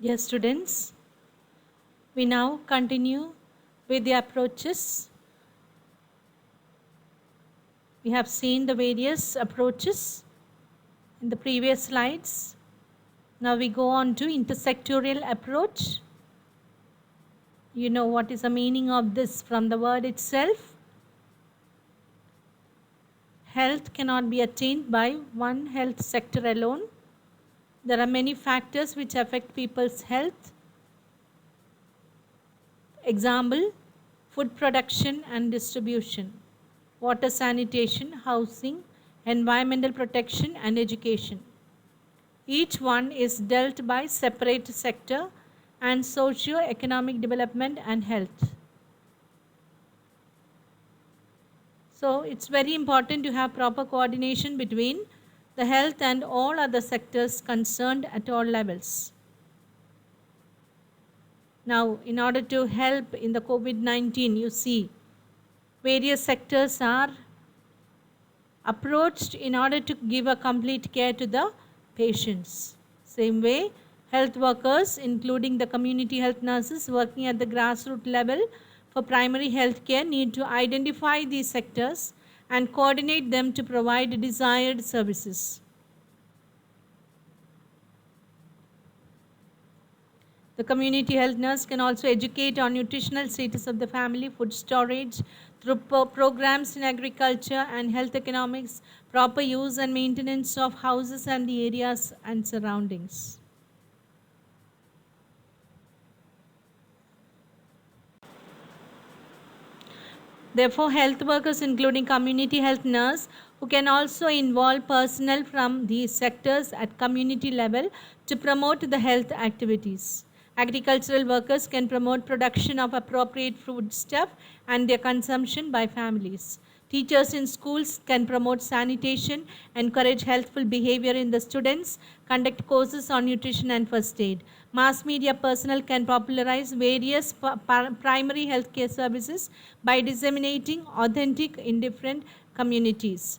Dear students, we now continue with the approaches. We have seen the various approaches in the previous slides. Now we go on to intersectorial approach. You know what is the meaning of this from the word itself. Health cannot be attained by one health sector alone. There are many factors which affect people's health. Example, food production and distribution, water sanitation, housing, environmental protection and education. Each one is dealt by separate sector and socio-economic development and health. So it's very important to have proper coordination between the health and all other sectors concerned at all levels. Now, in order to help in the COVID-19, you see, various sectors are approached in order to give a complete care to the patients. Same way, health workers, including the community health nurses working at the grassroots level for primary health care, need to identify these sectors and coordinate them to provide desired services. The community health nurse can also educate on nutritional status of the family, food storage, through programs in agriculture and health economics, proper use and maintenance of houses and the areas and surroundings. Therefore, health workers, including community health nurse, who can also involve personnel from these sectors at community level to promote the health activities. Agricultural workers can promote production of appropriate foodstuff and their consumption by families. Teachers in schools can promote sanitation, encourage healthful behavior in the students, conduct courses on nutrition and first aid. Mass media personnel can popularize various primary healthcare services by disseminating authentic in different communities.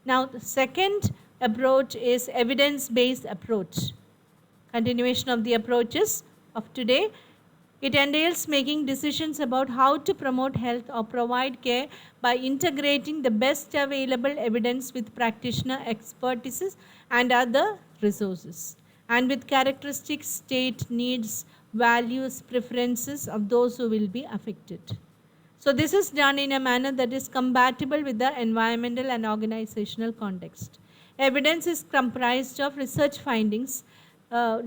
Now, the second approach is evidence-based approach. Continuation of the approaches of today. It entails making decisions about how to promote health or provide care by integrating the best available evidence with practitioner expertise and other resources, and with characteristics, state, needs, values, preferences of those who will be affected. So this is done in a manner that is compatible with the environmental and organizational context. Evidence is comprised of research findings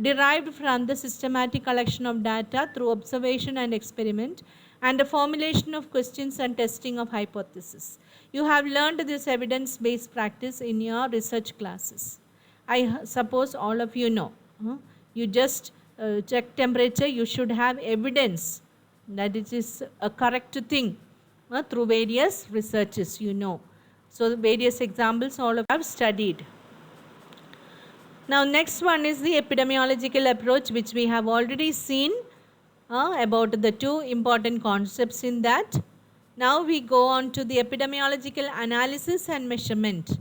derived from the systematic collection of data through observation and experiment, and the formulation of questions and testing of hypotheses. You have learned this evidence-based practice in your research classes. I suppose all of you know. You just check temperature, you should have evidence that it is a correct thing through various researches, you know. So the various examples all of you have studied. Now next one is the epidemiological approach, which we have already seen about the two important concepts in that. Now we go on to the epidemiological analysis and measurement.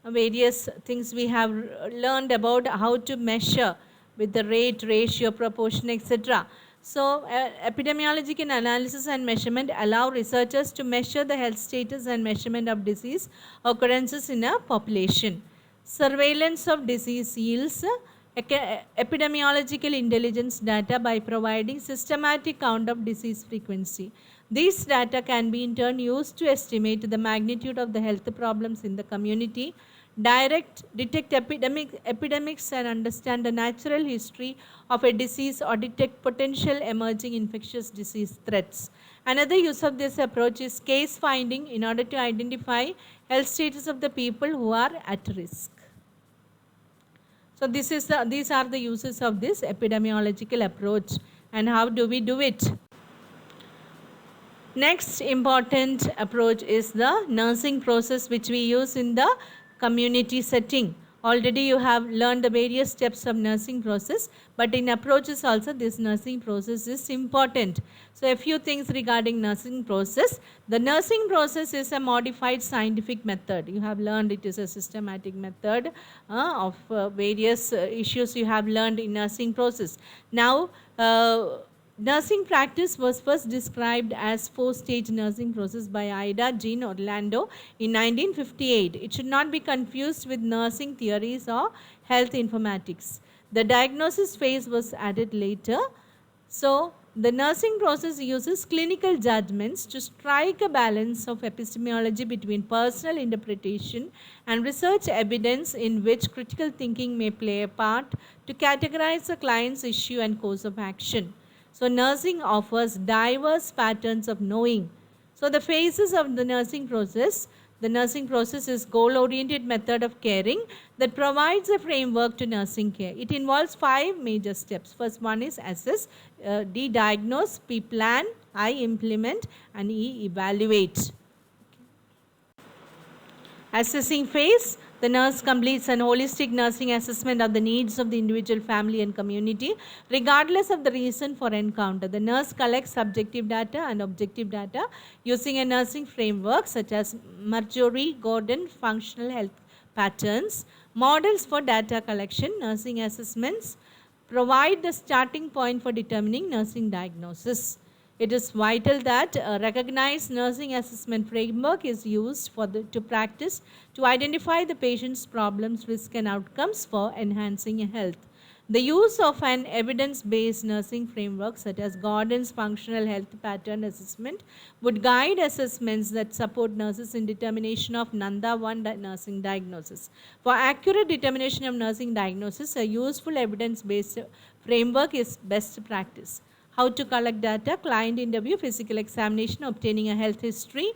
Various things we have learned about how to measure with the rate, ratio, proportion, etc. So epidemiological analysis and measurement allow researchers to measure the health status and measurement of disease occurrences in a population. Surveillance of disease yields epidemiological intelligence data by providing systematic count of disease frequency. These data can be in turn used to estimate the magnitude of the health problems in the community, detect epidemics and understand the natural history of a disease, or detect potential emerging infectious disease threats. Another use of this approach is case finding in order to identify health status of the people who are at risk. So these are the uses of this epidemiological approach, and how do we do it? Next important approach is the nursing process, which we use in the community setting. Already you have learned the various steps of nursing process, but in approaches also this nursing process is important. So a few things regarding nursing process. The nursing process is a modified scientific method. You have learned it is a systematic method of various issues you have learned in nursing process. Now, nursing practice was first described as four-stage nursing process by Ida Jean Orlando in 1958. It should not be confused with nursing theories or health informatics. The diagnosis phase was added later. So, the nursing process uses clinical judgments to strike a balance of epistemology between personal interpretation and research evidence, in which critical thinking may play a part to categorize a client's issue and course of action. So, nursing offers diverse patterns of knowing. So, the phases of the nursing process. The nursing process is goal-oriented method of caring that provides a framework to nursing care. It involves 5 major steps. First one is assess, D diagnose, P plan, I implement, and E evaluate. Assessing phase. The nurse completes an holistic nursing assessment of the needs of the individual, family and community, regardless of the reason for encounter. The nurse collects subjective data and objective data using a nursing framework such as Marjorie-Gordon functional health patterns. Models for data collection. Nursing assessments provide the starting point for determining nursing diagnosis. It is vital that a recognized nursing assessment framework is used to practice to identify the patient's problems, risks and outcomes for enhancing health. The use of an evidence-based nursing framework such as Gordon's functional health pattern assessment would guide assessments that support nurses in determination of NANDA 1 nursing diagnosis. For accurate determination of nursing diagnosis, a useful evidence-based framework is best practice. How to collect data, client interview, physical examination, obtaining a health history,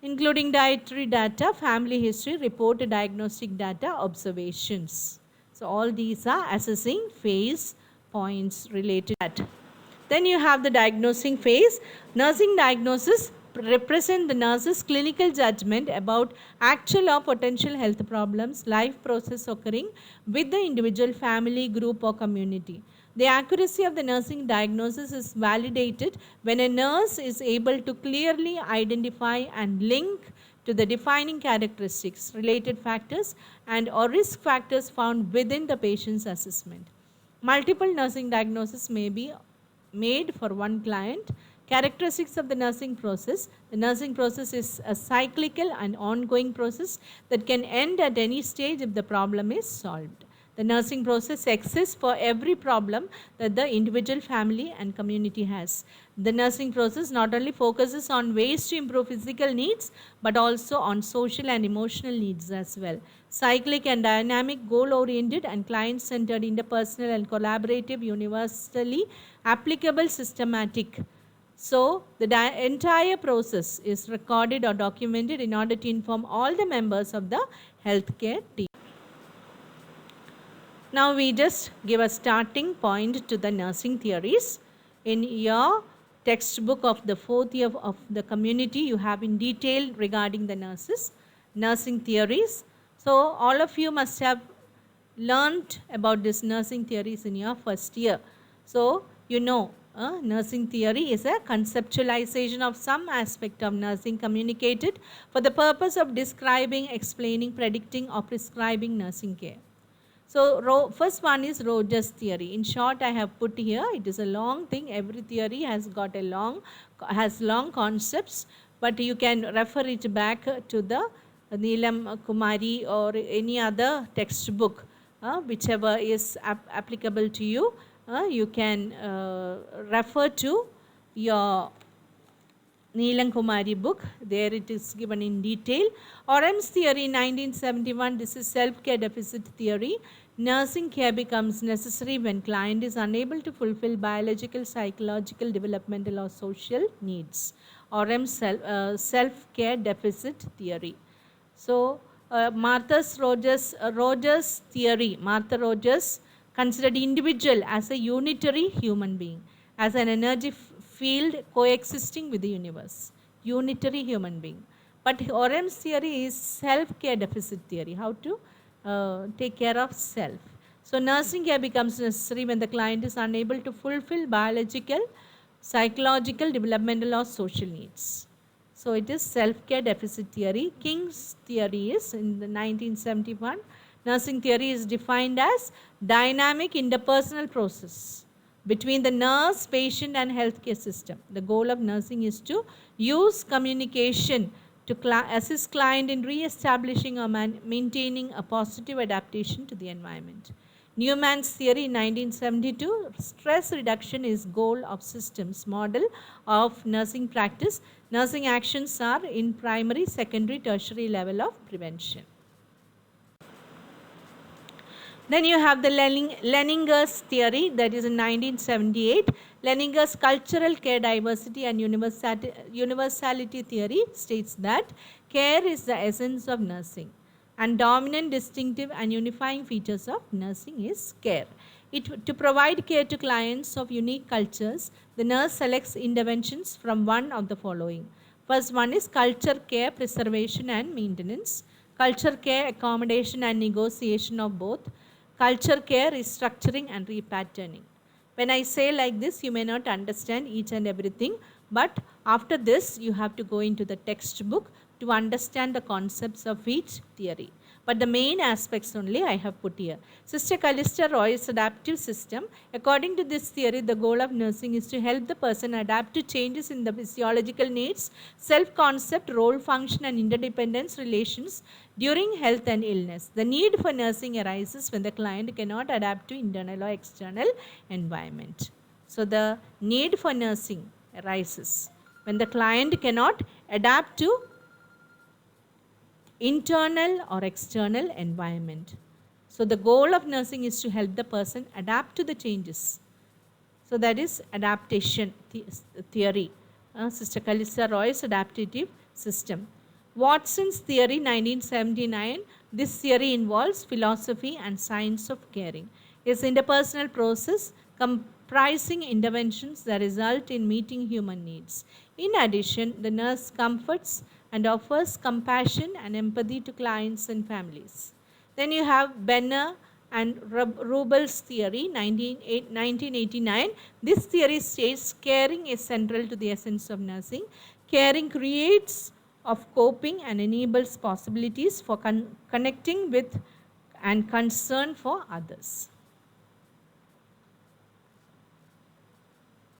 including dietary data, family history, report, diagnostic data, observations. So all these are assessing phase points related to that. Then you have the diagnosing phase. Nursing diagnosis represent the nurse's clinical judgment about actual or potential health problems, life process occurring with the individual, family, group or community. The accuracy of the nursing diagnosis is validated when a nurse is able to clearly identify and link to the defining characteristics, related factors and or risk factors found within the patient's assessment. Multiple nursing diagnoses may be made for one client. Characteristics of the nursing process. The nursing process is a cyclical and ongoing process that can end at any stage if the problem is solved. The nursing process exists for every problem that the individual, family and community has. The nursing process not only focuses on ways to improve physical needs, but also on social and emotional needs as well. Cyclic and dynamic, goal-oriented and client-centered, interpersonal and collaborative, universally applicable, systematic. So, the entire process is recorded or documented in order to inform all the members of the healthcare team. Now, we just give a starting point to the nursing theories. In your textbook of the 4th year of the community, you have in detail regarding the nurses, nursing theories. So, all of you must have learnt about this nursing theories in your first year. So, you know, nursing theory is a conceptualization of some aspect of nursing communicated for the purpose of describing, explaining, predicting or prescribing nursing care. So, first one is Rogers theory. In short, I have put here, it is a long thing. Every theory has got long concepts, but you can refer it back to the Neelam Kumari or any other textbook, whichever is applicable to you. You can refer to your Neelam Kumari book. There it is given in detail. Orem's theory in 1971, this is self-care deficit theory. Nursing care becomes necessary when client is unable to fulfill biological, psychological, developmental or social needs. Orem's self-care deficit theory. So, Martha Rogers theory. Martha Rogers considered individual as a unitary human being, as an energy field coexisting with the universe. Unitary human being. But Orem's theory is self-care deficit theory. How to take care of self. So, nursing care becomes necessary when the client is unable to fulfill biological, psychological, developmental, or social needs. So, it is self care deficit theory. King's theory is in the 1971. Nursing theory is defined as dynamic interpersonal process between the nurse, patient, and healthcare system. The goal of nursing is to use communication to assist client in re-establishing or maintaining a positive adaptation to the environment. Newman's theory in 1972, stress reduction is goal of systems model of nursing practice. Nursing actions are in primary, secondary, tertiary level of prevention. Then you have the Leninger's theory, that is in 1978. Leninger's cultural care diversity and universality theory states that care is the essence of nursing, and dominant, distinctive, and unifying features of nursing is care. To provide care to clients of unique cultures, the nurse selects interventions from one of the following. First one is culture care, preservation and maintenance. Culture care, accommodation and negotiation of both. Culture care is structuring and repatterning. When I say like this, you may not understand each and everything, but after this, you have to go into the textbook to understand the concepts of each theory. But the main aspects only I have put here. Sister Callista Roy's adaptive system. According to this theory, the goal of nursing is to help the person adapt to changes in the physiological needs, self-concept, role function and interdependence relations during health and illness. The need for nursing arises when the client cannot adapt to internal or external environment. So the need for nursing arises when the client cannot adapt to internal or external environment. So the goal of nursing is to help the person adapt to the changes. So that is adaptation theory. Sister Callista Roy's adaptive system. Watson's theory 1979. This theory involves philosophy and science of caring. It's interpersonal process comprising interventions that result in meeting human needs. In addition, the nurse comforts and offers compassion and empathy to clients and families. Then you have Benner and Rubel's theory, 1989. This theory states caring is central to the essence of nursing. Caring creates of coping and enables possibilities for connecting with and concern for others.